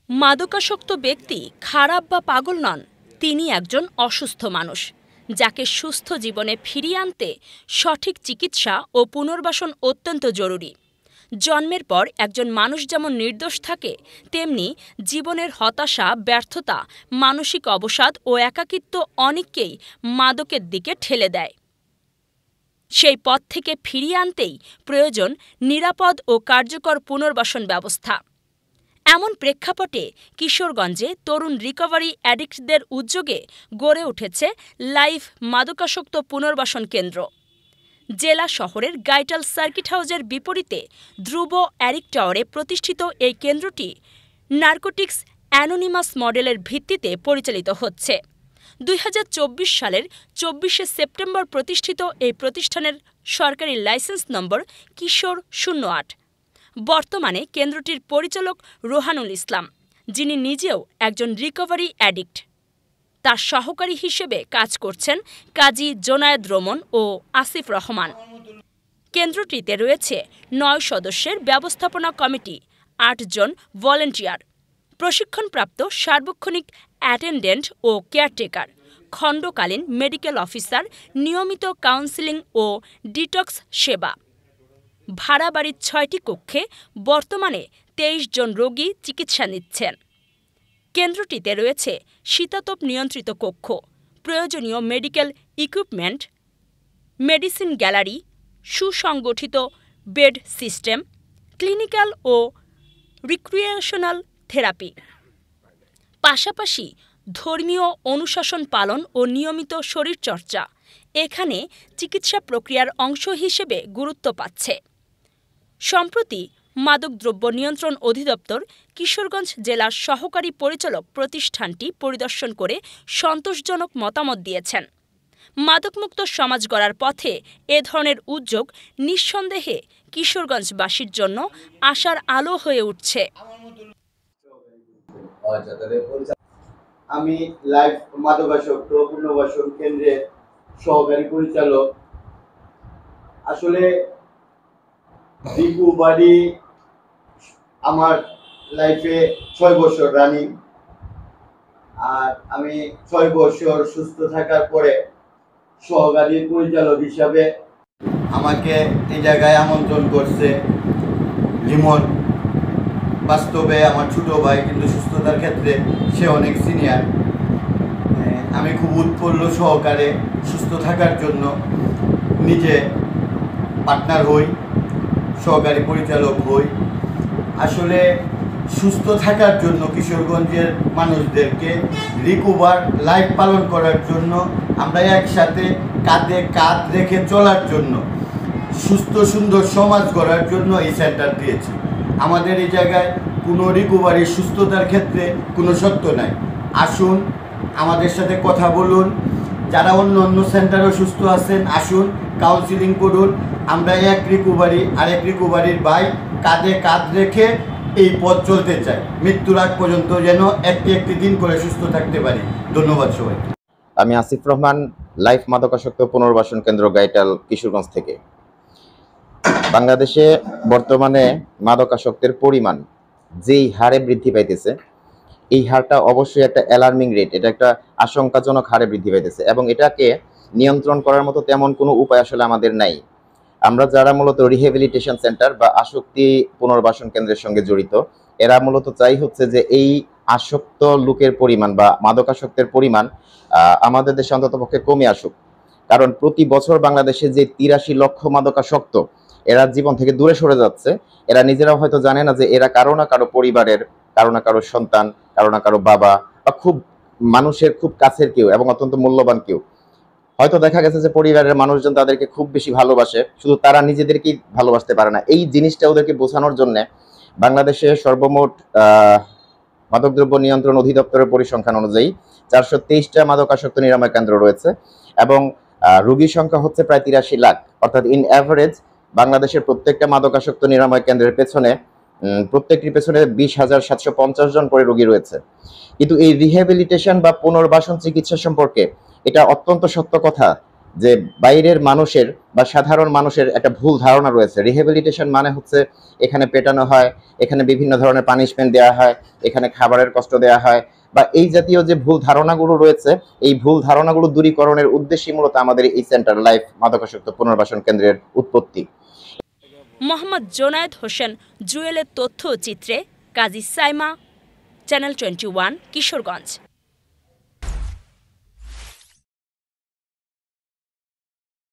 মাদকাসক্ত ব্যক্তি খারাপ বা পাগল নন, তিনি একজন অসুস্থ মানুষ, যাকে সুস্থ জীবনে ফিরিয়ে আনতে সঠিক চিকিৎসা ও পুনর্বাসন অত্যন্ত জরুরি। জন্মের পর একজন মানুষ যেমন নির্দোষ থাকে, তেমনি জীবনের হতাশা, ব্যর্থতা, মানসিক অবসাদ ও একাকিত্ব অনেককেই মাদকের দিকে ঠেলে দেয়। সেই পথ থেকে ফিরিয়ে আনতেই প্রয়োজন নিরাপদ ও কার্যকর পুনর্বাসন ব্যবস্থা। এমন প্রেক্ষাপটে কিশোরগঞ্জে তরুণ রিকভারি অ্যাডিক্টদের উদ্যোগে গড়ে উঠেছে লাইভ মাদকাসক্ত পুনর্বাসন কেন্দ্র। জেলা শহরের গাইটাল সার্কিট হাউসের বিপরীতে ধ্রুব অ্যাডিক্ট টাওয়ারে প্রতিষ্ঠিত এই কেন্দ্রটি নার্কোটিক্স অ্যানোনিমাস মডেলের ভিত্তিতে পরিচালিত হচ্ছে। ২০২৪ সালের ২৪শে সেপ্টেম্বর প্রতিষ্ঠিত এই প্রতিষ্ঠানের সরকারি লাইসেন্স নম্বর কিশোর ০৮। বর্তমানে কেন্দ্রটির পরিচালক রোহানুল ইসলাম, যিনি নিজেও একজন রিকভারি অ্যাডিক্ট। তার সহকারী হিসেবে কাজ করছেন কাজী জোনায়েদ রোমন ও আসিফ রহমান। কেন্দ্রটিতে রয়েছে ৯ সদস্যের ব্যবস্থাপনা কমিটি, ৮ জন ভলেন্টিয়ার, প্রশিক্ষণপ্রাপ্ত সার্বক্ষণিক অ্যাটেন্ডেন্ট ও কেয়ারটেকার, খণ্ডকালীন মেডিকেল অফিসার, নিয়মিত কাউন্সেলিং ও ডিটক্স সেবা। ভাড়া বাড়ির ৬টি কক্ষে বর্তমানে ২৩ জন রোগী চিকিৎসা নিচ্ছেন। কেন্দ্রটিতে রয়েছে শীতাতপ নিয়ন্ত্রিত কক্ষ, প্রয়োজনীয় মেডিকেল ইকুইপমেন্ট, মেডিসিন গ্যালারি, সুসংগঠিত বেড সিস্টেম, ক্লিনিক্যাল ও রিক্রিয়েশনাল থেরাপি, পাশাপাশি ধর্মীয় অনুশাসন পালন ও নিয়মিত শরীরচর্চা এখানে চিকিৎসা প্রক্রিয়ার অংশ হিসেবে গুরুত্ব পাচ্ছে। সম্প্রতি মাদকদ্রব্য নিয়ন্ত্রণ অধিদপ্তর কিশোরগঞ্জ জেলার সহকারী পরিচালক প্রতিষ্ঠানটি পরিদর্শন করে সন্তোষজনক মতামত দিয়েছেন। মাদকমুক্ত সমাজ গড়ার পথে এ ধরনের উদ্যোগ নিঃসন্দেহে কিশোরগঞ্জবাসীর জন্য আশার আলো হয়ে উঠছে। আমি লাইভ মাদকাসক্ত পুনর্বাসন কেন্দ্রের সহকারী পরিচালক। আসলে রিকভারি আমার লাইফে ৬ বছর রানিং, আর আমি ৬ বছর সুস্থ থাকার পরে সহকারী পরিচালক হিসাবে আমাকে এই জায়গায় আমন্ত্রণ করছে লিমন। বাস্তবে আমার ছোট ভাই, কিন্তু সুস্থতার ক্ষেত্রে সে অনেক সিনিয়র। আমি খুব উৎফুল্ল সহকারে সুস্থ থাকার জন্য নিজে পার্টনার হই, সহকারী পরিচালক হই। আসলে সুস্থ থাকার জন্য কিশোরগঞ্জের মানুষদেরকে রিকভার লাইফ পালন করার জন্য আমরা একসাথে কাঁধে কাঁধ রেখে চলার জন্য, সুস্থ সুন্দর সমাজ গড়ার জন্য এই সেন্টার দিয়েছি। আমাদের এই জায়গায় কোনো রিকভারি সুস্থতার ক্ষেত্রে কোনো সত্য নাই। আসুন আমাদের সাথে কথা বলুন, যারা অন্য অন্য সেন্টারেও সুস্থ আছেন আসুন, কাউন্সিলিং করুন। আমরা এক রিকভারি আরেক রিকভারির ভাই, কাঁধে কাঁধ রেখে এই পথ চলতে চাই, মৃত্যুর আগ পর্যন্ত যেন একটি একটি দিন করে সুস্থ থাকতে পারি। ধন্যবাদ সবাই। আমি আসিফ রহমান, লাইফ মাদকাসক্ত পুনর্বাসন কেন্দ্র গাইটাল, কিশোরগঞ্জ থেকে। বাংলাদেশে বর্তমানে মাদকাসক্তের পরিমাণ যেই হারে বৃদ্ধি পাইতেছে, এই হারটা অবশ্যই একটা অ্যালার্মিং রেট, এটা একটা আশঙ্কাজনক হারে বৃদ্ধি পাইতেছে এবং এটাকে নিয়ন্ত্রণ করার মতো তেমন কোনো উপায় আসলে আমাদের নাই। আমরা যারা মূলত রিহ্যাবিলিটেশন সেন্টার বা আসক্তি পুনর্বাসন কেন্দ্রের সঙ্গে জড়িত, এরা মূলত চাই হচ্ছে যে এই আসক্ত লোকের পরিমাণ বা মাদকাসক্তের পরিমাণ আমাদের দেশে অন্ততপক্ষে কমে আসুক। কারণ প্রতি বছর বাংলাদেশে যে ৮৩ লক্ষ মাদকাসক্ত, এরা জীবন থেকে দূরে সরে যাচ্ছে। এরা নিজেরাও হয়তো জানে না যে এরা কারো না কারো পরিবারের, কারো না কারো সন্তান, কারো না কারো বাবা বা খুব মানুষের খুব কাছের কেউ এবং অত্যন্ত মূল্যবান কেউ। হয়তো দেখা গেছে যে পরিবারের মানুষজন তাদেরকে খুব বেশি ভালোবাসে, শুধু তারা নিজেদেরকেই ভালোবাসতে পারে না। এই জিনিসটা ওদেরকে বোঝানোর জন্য বাংলাদেশে সর্বমোট মাদকদ্রব্য নিয়ন্ত্রণ অধিদপ্তরের পরিসংখ্যান অনুযায়ী ৪২৩টা মাদকাসক্ত নিরাময় কেন্দ্র রয়েছে এবং রোগীর সংখ্যা হচ্ছে প্রায় ৮৩ লাখ। অর্থাৎ ইন অ্যাভারেজ বাংলাদেশের প্রত্যেকটা মাদকাসক্ত নিরাময় কেন্দ্রের পেছনে প্রত্যেকটির পেছনে ২০,৭৫০ জন করে রোগী রয়েছে। কিন্তু এই রিহ্যাবিলিটেশন বা পুনর্বাসন চিকিৎসা সম্পর্কে এটা অত্যন্ত সত্য কথা যে বাইরের মানুষের বা সাধারণ মানুষের একটা ভুল ধারণা রয়েছে। রিহ্যাবিলিটেশন মানে হচ্ছে এখানে পেটানো হয়, এখানে বিভিন্ন ধরনের পানিশমেন্ট দেওয়া হয়, এখানে খাবারের কষ্ট দেওয়া হয়, বা এই জাতীয় যে ভুল ধারণাগুলো রয়েছে, এই ভুল ধারণাগুলো দূরীকরণের উদ্দেশ্যে মূলত আমাদের এই সেন্টার লাইফ মাদকাসক্ত পুনর্বাসন কেন্দ্রের উৎপত্তি। মোহাম্মদ জোনায়েদ হোসেন জুয়েলের তথ্য চিত্রে কাজী সাইমা, চ্যানেল 21, কিশোরগঞ্জ।